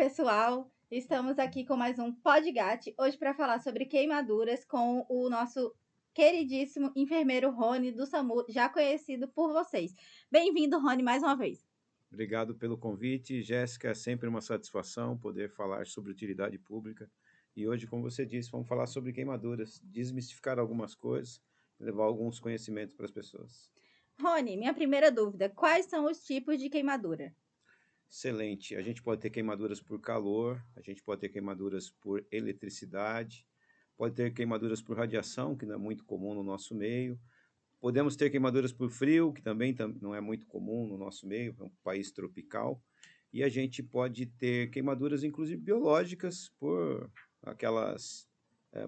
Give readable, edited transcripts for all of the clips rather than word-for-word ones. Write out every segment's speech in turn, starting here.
pessoal! Estamos aqui com mais um Podgat, hoje para falar sobre queimaduras com o nosso queridíssimo enfermeiro Rony do SAMU, já conhecido por vocês. Bem-vindo, Rony, mais uma vez. Obrigado pelo convite, Jéssica. É sempre uma satisfação poder falar sobre utilidade pública. E hoje, como você disse, vamos falar sobre queimaduras, desmistificar algumas coisas, levar alguns conhecimentos para as pessoas. Rony, minha primeira dúvida: quais são os tipos de queimadura? Excelente. A gente pode ter queimaduras por calor, a gente pode ter queimaduras por eletricidade, pode ter queimaduras por radiação, que não é muito comum no nosso meio. Podemos ter queimaduras por frio, que também não é muito comum no nosso meio, é um país tropical. E a gente pode ter queimaduras, inclusive biológicas, por aquelas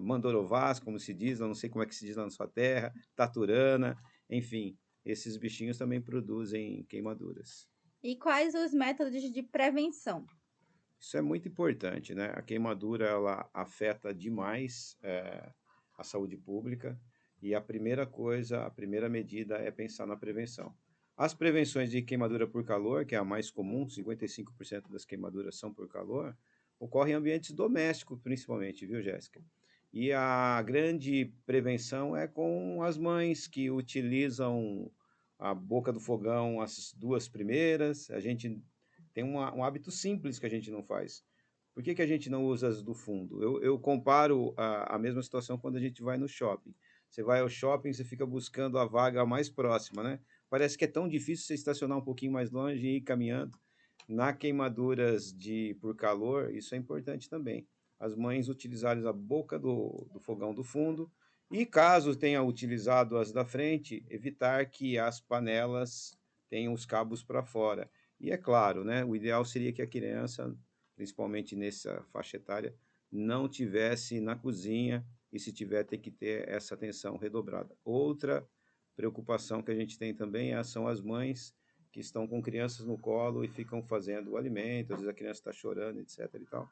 mandorovás, como se diz, eu não sei como é que se diz lá na sua terra, taturana, enfim, esses bichinhos também produzem queimaduras. E quais os métodos de prevenção? Isso é muito importante, né? A queimadura, ela afeta demais a saúde pública e a primeira coisa, a primeira medida é pensar na prevenção. As prevenções de queimadura por calor, que é a mais comum, 55% das queimaduras são por calor, ocorrem em ambientes domésticos, principalmente, viu, Jéssica? E a grande prevenção é com as mães que utilizam a boca do fogão as duas primeiras. A gente tem um hábito simples que a gente não faz. Por que a gente não usa as do fundo? Eu comparo a mesma situação quando a gente vai no shopping. Você vai ao shopping, você fica buscando a vaga mais próxima, né? Parece que é tão difícil você estacionar um pouquinho mais longe e ir caminhando. Na queimaduras por calor, isso é importante também. As mães utilizarem a boca do fogão do fundo e, caso tenha utilizado as da frente, evitar que as panelas tenham os cabos para fora. E é claro, né, o ideal seria que a criança, principalmente nessa faixa etária, não tivesse na cozinha e, se tiver, tem que ter essa atenção redobrada. Outra preocupação que a gente tem também são as mães que estão com crianças no colo e ficam fazendo o alimento, às vezes a criança está chorando, etc. e tal.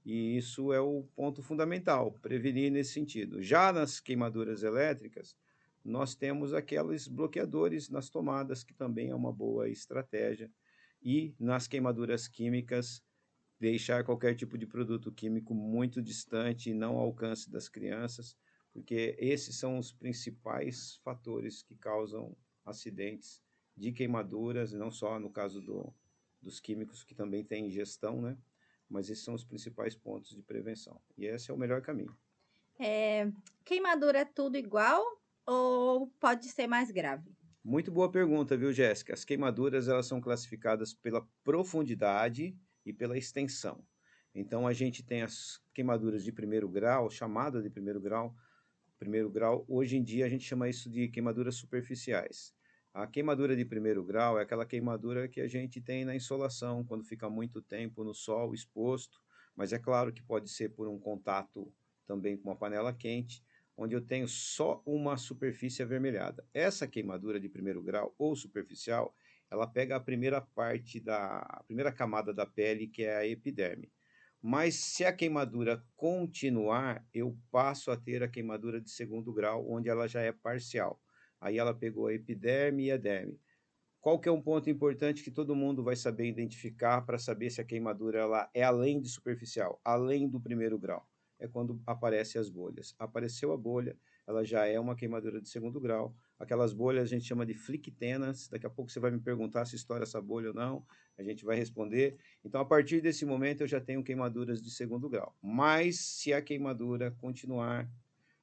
E isso é o ponto fundamental, prevenir nesse sentido. Já nas queimaduras elétricas, nós temos aqueles bloqueadores nas tomadas, que também é uma boa estratégia. E nas queimaduras químicas, deixar qualquer tipo de produto químico muito distante e não ao alcance das crianças, porque esses são os principais fatores que causam acidentes de queimaduras, não só no caso dos químicos, que também tem ingestão, né? Mas esses são os principais pontos de prevenção. E esse é o melhor caminho. Queimadura é tudo igual ou pode ser mais grave? Muito boa pergunta, viu, Jéssica? As queimaduras, elas são classificadas pela profundidade e pela extensão. Então, a gente tem as queimaduras de primeiro grau, chamada de primeiro grau. Primeiro grau, hoje em dia a gente chama isso de queimaduras superficiais. A queimadura de primeiro grau é aquela queimadura que a gente tem na insolação, quando fica muito tempo no sol exposto, mas é claro que pode ser por um contato também com uma panela quente, onde eu tenho só uma superfície avermelhada. Essa queimadura de primeiro grau ou superficial, ela pega a primeira parte a primeira camada da pele, que é a epiderme. Mas se a queimadura continuar, eu passo a ter a queimadura de segundo grau, onde ela já é parcial. Aí ela pegou a epiderme e a derme. Qual que é um ponto importante que todo mundo vai saber identificar para saber se a queimadura ela é além de superficial, além do primeiro grau? É quando aparecem as bolhas. Apareceu a bolha, ela já é uma queimadura de segundo grau. Aquelas bolhas a gente chama de flictenas. Daqui a pouco você vai me perguntar se estoura essa bolha ou não. A gente vai responder. Então, a partir desse momento, eu já tenho queimaduras de segundo grau. Mas, se a queimadura continuar,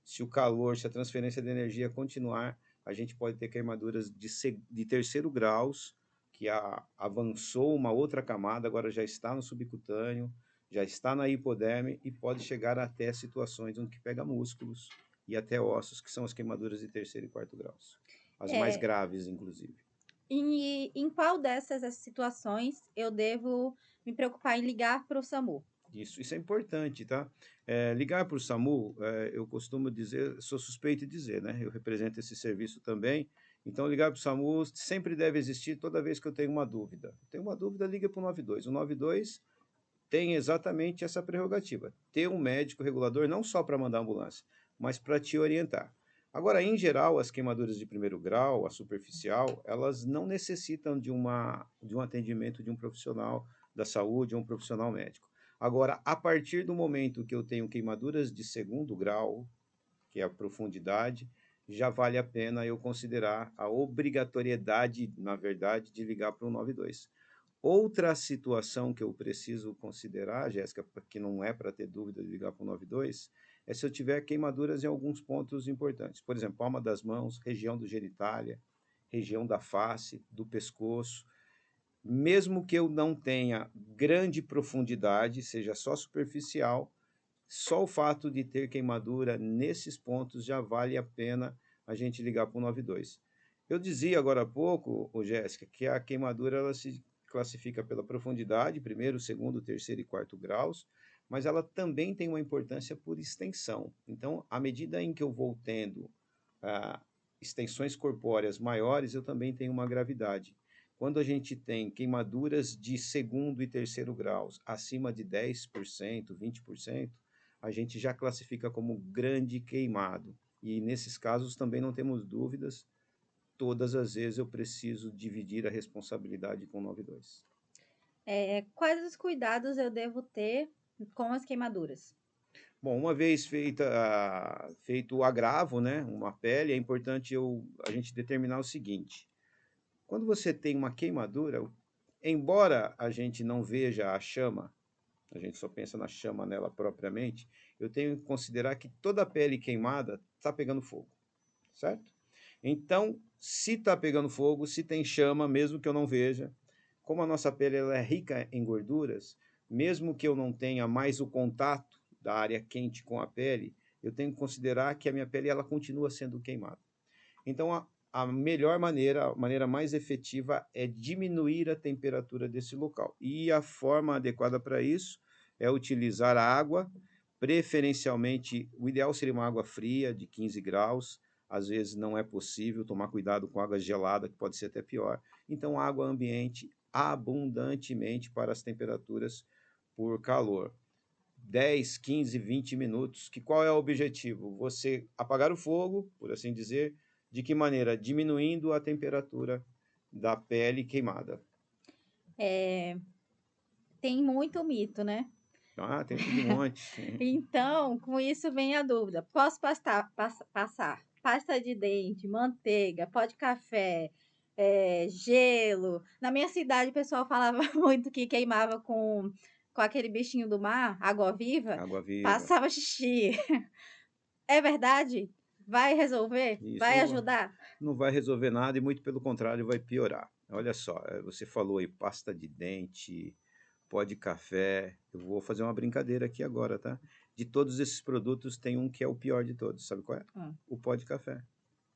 se o calor, se a transferência de energia continuar, a gente pode ter queimaduras de terceiro graus, que avançou uma outra camada, agora já está no subcutâneo, já está na hipoderme e pode chegar até situações onde pega músculos e até ossos, que são as queimaduras de terceiro e quarto graus. As mais É, graves, inclusive. e em qual dessas situações eu devo me preocupar em ligar para o SAMU? Isso é importante, tá? Ligar para o SAMU, eu costumo dizer, sou suspeito de dizer, né? Eu represento esse serviço também. Então, ligar para o SAMU sempre deve existir toda vez que eu tenho uma dúvida. Tenho uma dúvida, liga para o 92. O 92 tem exatamente essa prerrogativa, ter um médico regulador não só para mandar ambulância, mas para te orientar. Agora, em geral, as queimaduras de primeiro grau, a superficial, elas não necessitam de um atendimento de um profissional da saúde ou um profissional médico. Agora, a partir do momento que eu tenho queimaduras de segundo grau, que é a profundidade, já vale a pena eu considerar a obrigatoriedade, na verdade, de ligar para o 92. Outra situação que eu preciso considerar, Jéssica, que não é para ter dúvida de ligar para o 92, é se eu tiver queimaduras em alguns pontos importantes. Por exemplo, palma das mãos, região do genitália, região da face, do pescoço. Mesmo que eu não tenha grande profundidade, seja só superficial, só o fato de ter queimadura nesses pontos já vale a pena a gente ligar para o 92. Eu dizia agora há pouco, ô Jéssica, que a queimadura ela se classifica pela profundidade, primeiro, segundo, terceiro e quarto graus, mas ela também tem uma importância por extensão. Então, à medida em que eu vou tendo ah, extensões corpóreas maiores, eu também tenho uma gravidade. Quando a gente tem queimaduras de segundo e terceiro graus acima de 10%, 20%, a gente já classifica como grande queimado. E nesses casos também não temos dúvidas, todas as vezes eu preciso dividir a responsabilidade com 92. Quais os cuidados eu devo ter com as queimaduras? Bom, uma vez feito o agravo, né, uma pele, é importante a gente determinar o seguinte: quando você tem uma queimadura, embora a gente não veja a chama, a gente só pensa na chama nela propriamente, eu tenho que considerar que toda a pele queimada está pegando fogo, certo? Então, se está pegando fogo, se tem chama, mesmo que eu não veja, como a nossa pele ela é rica em gorduras, mesmo que eu não tenha mais o contato da área quente com a pele, eu tenho que considerar que a minha pele ela continua sendo queimada. Então, a melhor maneira, a maneira mais efetiva é diminuir a temperatura desse local. E a forma adequada para isso é utilizar a água, preferencialmente, o ideal seria uma água fria, de 15 graus, às vezes não é possível, tomar cuidado com água gelada, que pode ser até pior. Então, água ambiente abundantemente para as temperaturas por calor. 10, 15, 20 minutos, que qual é o objetivo? Você apagar o fogo, por assim dizer, de que maneira? Diminuindo a temperatura da pele queimada. Tem muito mito, né? Ah, tem de monte. Então, com isso vem a dúvida: posso passar pasta de dente, manteiga, pó de café, gelo? Na minha cidade, o pessoal falava muito que queimava com aquele bichinho do mar, água-viva, Água viva. passava xixi. É verdade? Vai resolver? Isso Vai ajudar? não vai resolver nada e muito pelo contrário vai piorar. Olha só, você falou aí pasta de dente, pó de café. Eu vou fazer uma brincadeira aqui agora, tá? De todos esses produtos tem um que é o pior de todos. Sabe qual é? Hum, O pó de café.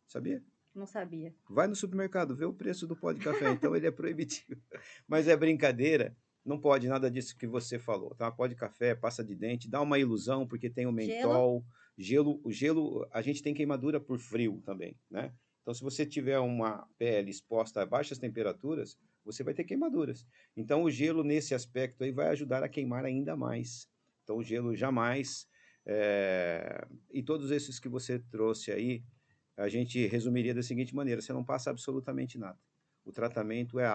Sabia? não sabia. Vai no supermercado, vê o preço do pó de café, então ele é proibitivo. Mas é brincadeira, não pode nada disso que você falou, tá? Pó de café, pasta de dente, dá uma ilusão porque tem o Gelo? mentol, gelo, o gelo, a gente tem queimadura por frio também, né? Então se você tiver uma pele exposta a baixas temperaturas, você vai ter queimaduras. Então o gelo nesse aspecto aí vai ajudar a queimar ainda mais. Então o gelo jamais, e todos esses que você trouxe aí, a gente resumiria da seguinte maneira: você não passa absolutamente nada. O tratamento é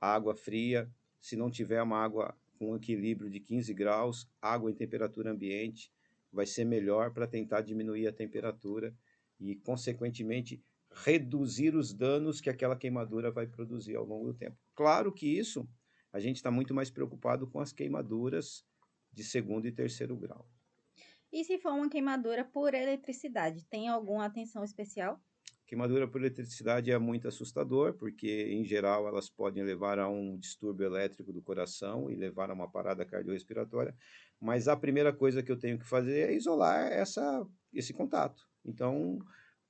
água fria. Se não tiver uma água com equilíbrio de 15 graus, água em temperatura ambiente, vai ser melhor para tentar diminuir a temperatura e, consequentemente, reduzir os danos que aquela queimadura vai produzir ao longo do tempo. Claro que isso, a gente está muito mais preocupado com as queimaduras de segundo e terceiro grau. E se for uma queimadura por eletricidade, tem alguma atenção especial? Queimadura por eletricidade é muito assustador, porque, em geral, elas podem levar a um distúrbio elétrico do coração e levar a uma parada cardiorrespiratória. Mas a primeira coisa que eu tenho que fazer é isolar esse contato. Então,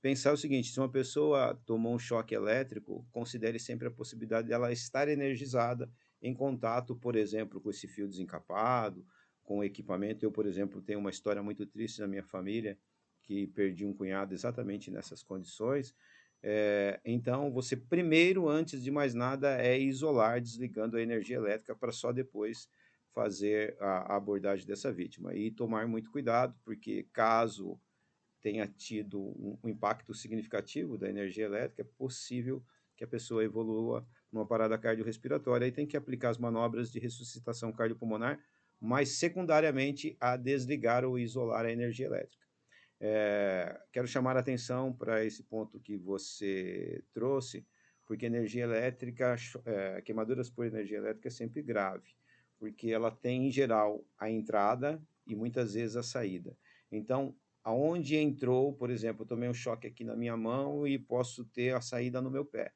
pensar o seguinte: se uma pessoa tomou um choque elétrico, considere sempre a possibilidade dela estar energizada em contato, por exemplo, com esse fio desencapado, com o equipamento. Eu, por exemplo, tenho uma história muito triste na minha família, que perdi um cunhado exatamente nessas condições. Então, você primeiro, antes de mais nada, é isolar, desligando a energia elétrica para só depois fazer a abordagem dessa vítima. E tomar muito cuidado, porque caso tenha tido um impacto significativo da energia elétrica, é possível que a pessoa evolua numa parada cardiorrespiratória e tem que aplicar as manobras de ressuscitação cardiopulmonar mas secundariamente a desligar ou isolar a energia elétrica. Quero chamar a atenção para esse ponto que você trouxe, porque energia elétrica, queimaduras por energia elétrica é sempre grave, porque ela tem, em geral, a entrada e muitas vezes a saída. Então, aonde entrou, por exemplo, eu tomei um choque aqui na minha mão e posso ter a saída no meu pé.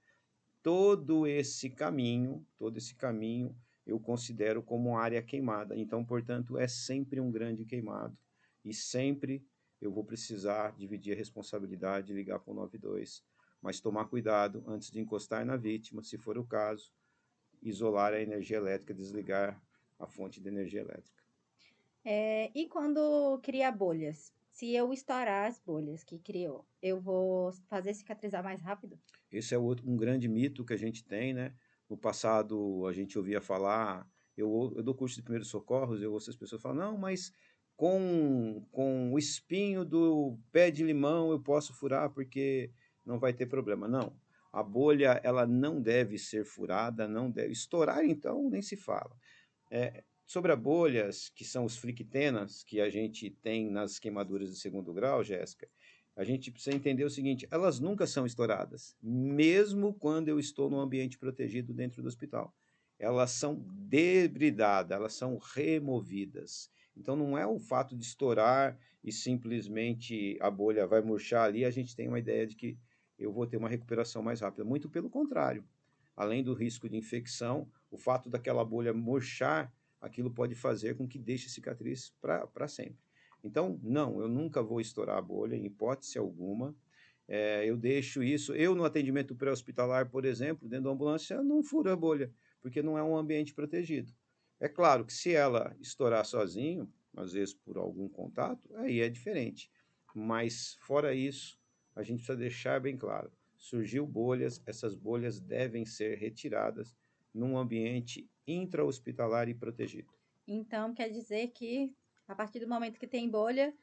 Todo esse caminho eu considero como área queimada. Então, portanto, é sempre um grande queimado. E sempre eu vou precisar dividir a responsabilidade e ligar para o 92. Mas tomar cuidado antes de encostar na vítima, se for o caso, isolar a energia elétrica, desligar a fonte de energia elétrica. E quando cria bolhas? Se eu estourar as bolhas que criou, eu vou fazer cicatrizar mais rápido? Esse é um grande mito que a gente tem, né? No passado, a gente ouvia falar, eu dou curso de primeiros socorros, eu ouço as pessoas falar, não, mas com o espinho do pé de limão eu posso furar porque não vai ter problema. Não, a bolha, ela não deve ser furada, não deve estourar, então, nem se fala. Sobre as bolhas, que são os flictenas, que a gente tem nas queimaduras de segundo grau, Jéssica, a gente precisa entender o seguinte: elas nunca são estouradas, mesmo quando eu estou num ambiente protegido dentro do hospital. Elas são debridadas, elas são removidas. Então, não é o fato de estourar e simplesmente a bolha vai murchar ali, a gente tem uma ideia de que eu vou ter uma recuperação mais rápida. Muito pelo contrário. Além do risco de infecção, o fato daquela bolha murchar, aquilo pode fazer com que deixe cicatriz para sempre. Então, não, eu nunca vou estourar a bolha, em hipótese alguma. Eu deixo isso. Eu, no atendimento pré-hospitalar, por exemplo, dentro da ambulância, eu não furo a bolha, porque não é um ambiente protegido. É claro que se ela estourar sozinho, às vezes por algum contato, aí é diferente. Mas, fora isso, a gente precisa deixar bem claro: surgiu bolhas, essas bolhas devem ser retiradas num ambiente intra-hospitalar e protegido. Então, quer dizer que a partir do momento que tem bolha,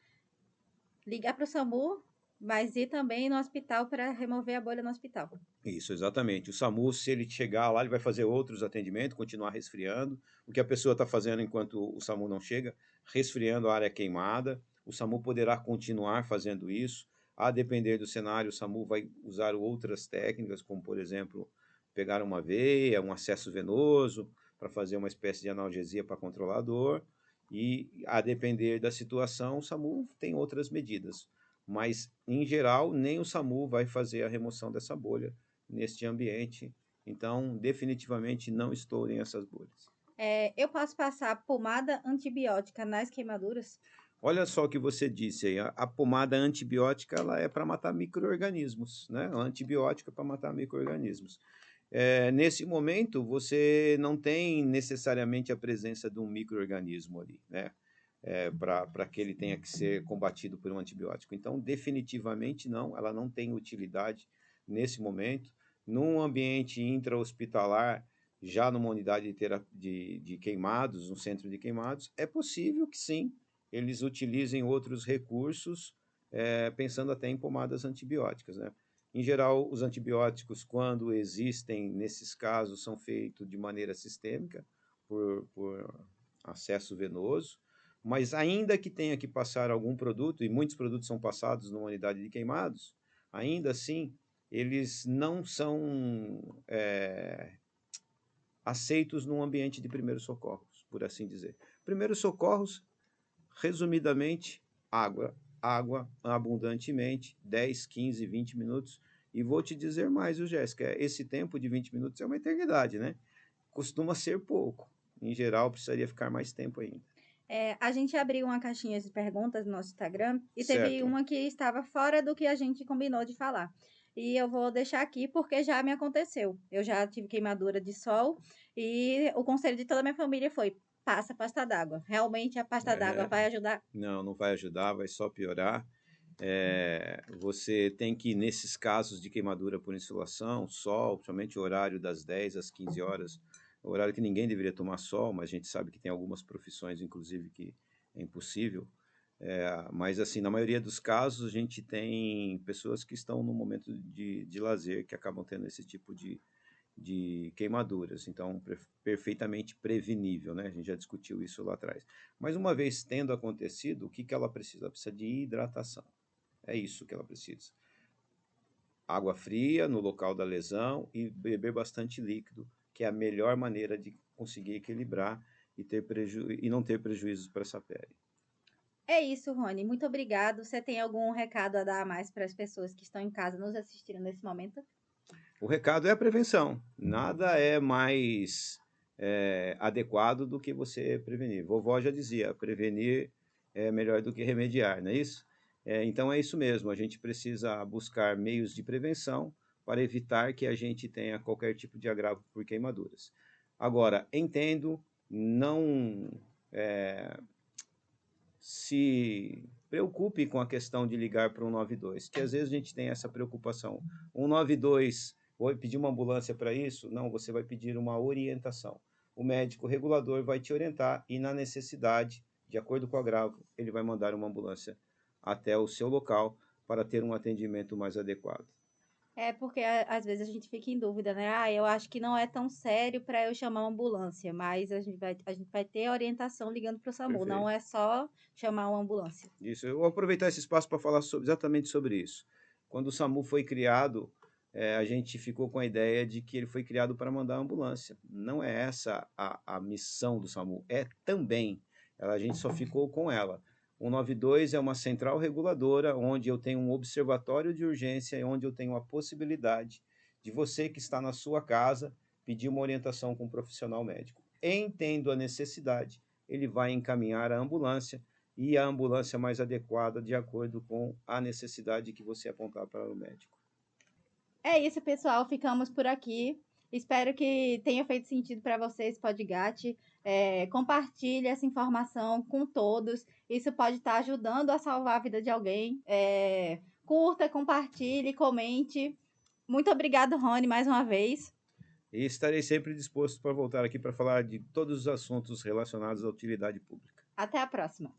ligar para o SAMU, mas ir também no hospital para remover a bolha no hospital. Isso, exatamente. O SAMU, se ele chegar lá, ele vai fazer outros atendimentos, continuar resfriando. O que a pessoa está fazendo enquanto o SAMU não chega, resfriando a área queimada. O SAMU poderá continuar fazendo isso. A depender do cenário, o SAMU vai usar outras técnicas, como, por exemplo, pegar uma veia, um acesso venoso, para fazer uma espécie de analgesia para controlar a dor. E, a depender da situação, o SAMU tem outras medidas. Mas, em geral, nem o SAMU vai fazer a remoção dessa bolha neste ambiente. Então, definitivamente não estourem essas bolhas. Eu posso passar pomada antibiótica nas queimaduras? Olha só o que você disse aí, a pomada antibiótica ela é para matar micro-organismos, né? A antibiótica é para matar micro-organismos. Nesse momento, você não tem necessariamente a presença de um micro-organismo ali, né? Para que ele tenha que ser combatido por um antibiótico. Então, definitivamente não, ela não tem utilidade nesse momento. Num ambiente intra-hospitalar, já numa unidade de queimados, um centro de queimados, é possível que sim, eles utilizem outros recursos, pensando até em pomadas antibióticas, né? Em geral, os antibióticos, quando existem nesses casos, são feitos de maneira sistêmica, por acesso venoso, mas ainda que tenha que passar algum produto, e muitos produtos são passados numa unidade de queimados, ainda assim, eles não são aceitos num ambiente de primeiros socorros, por assim dizer. Primeiros socorros, resumidamente, água. Água abundantemente, 10, 15, 20 minutos. E vou te dizer mais, viu, Jéssica? Esse tempo de 20 minutos é uma eternidade, né? Costuma ser pouco. Em geral, precisaria ficar mais tempo ainda. A gente abriu uma caixinha de perguntas no nosso Instagram e teve Certo. uma que estava fora do que a gente combinou de falar. E eu vou deixar aqui porque já me aconteceu. Eu já tive queimadura de sol e o conselho de toda a minha família foi: passa pasta d'água. Realmente a pasta d'água É, vai ajudar? não, não vai ajudar, vai só piorar. Você tem que, nesses casos de queimadura por insolação, sol, principalmente o horário das 10 às 15 horas, horário que ninguém deveria tomar sol, mas a gente sabe que tem algumas profissões, inclusive, que é impossível. Mas, assim, na maioria dos casos, a gente tem pessoas que estão no momento de lazer que acabam tendo esse tipo de queimaduras, então perfeitamente prevenível, né? A gente já discutiu isso lá atrás. Mas uma vez tendo acontecido, o que que ela precisa? Ela precisa de hidratação. É isso que ela precisa. Água fria no local da lesão e beber bastante líquido, que é a melhor maneira de conseguir equilibrar e não ter prejuízos para essa pele. É isso, Rony. Muito obrigado. Você tem algum recado a dar a mais para as pessoas que estão em casa nos assistindo nesse momento? O recado é a prevenção. Nada é mais adequado do que você prevenir. Vovó já dizia, prevenir é melhor do que remediar, não é isso? Então é isso mesmo, a gente precisa buscar meios de prevenção para evitar que a gente tenha qualquer tipo de agravo por queimaduras. Agora, entendo, não se preocupe com a questão de ligar para o 192, que às vezes a gente tem essa preocupação. 192, vou pedir uma ambulância para isso? Não, você vai pedir uma orientação. O médico regulador vai te orientar e, na necessidade, de acordo com o agravo, ele vai mandar uma ambulância até o seu local para ter um atendimento mais adequado. É porque às vezes a gente fica em dúvida, né? Ah, eu acho que não é tão sério para eu chamar uma ambulância, mas a gente vai ter orientação ligando para o SAMU, não Perfeito. é só chamar uma ambulância. Isso, eu vou aproveitar esse espaço para falar exatamente sobre isso. Quando o SAMU foi criado, a gente ficou com a ideia de que ele foi criado para mandar ambulância. Não é essa a missão do SAMU, é também. A gente só ficou com ela. O 192 é uma central reguladora, onde eu tenho um observatório de urgência e onde eu tenho a possibilidade de você que está na sua casa pedir uma orientação com um profissional médico. Entendo a necessidade, ele vai encaminhar a ambulância e a ambulância mais adequada de acordo com a necessidade que você apontar para o médico. É isso, pessoal. Ficamos por aqui. Espero que tenha feito sentido para vocês, Podgat. Compartilhe essa informação com todos. Isso pode estar ajudando a salvar a vida de alguém. Curta, compartilhe, comente. Muito obrigado, Rony, mais uma vez. E estarei sempre disposto para voltar aqui para falar de todos os assuntos relacionados à utilidade pública. Até a próxima.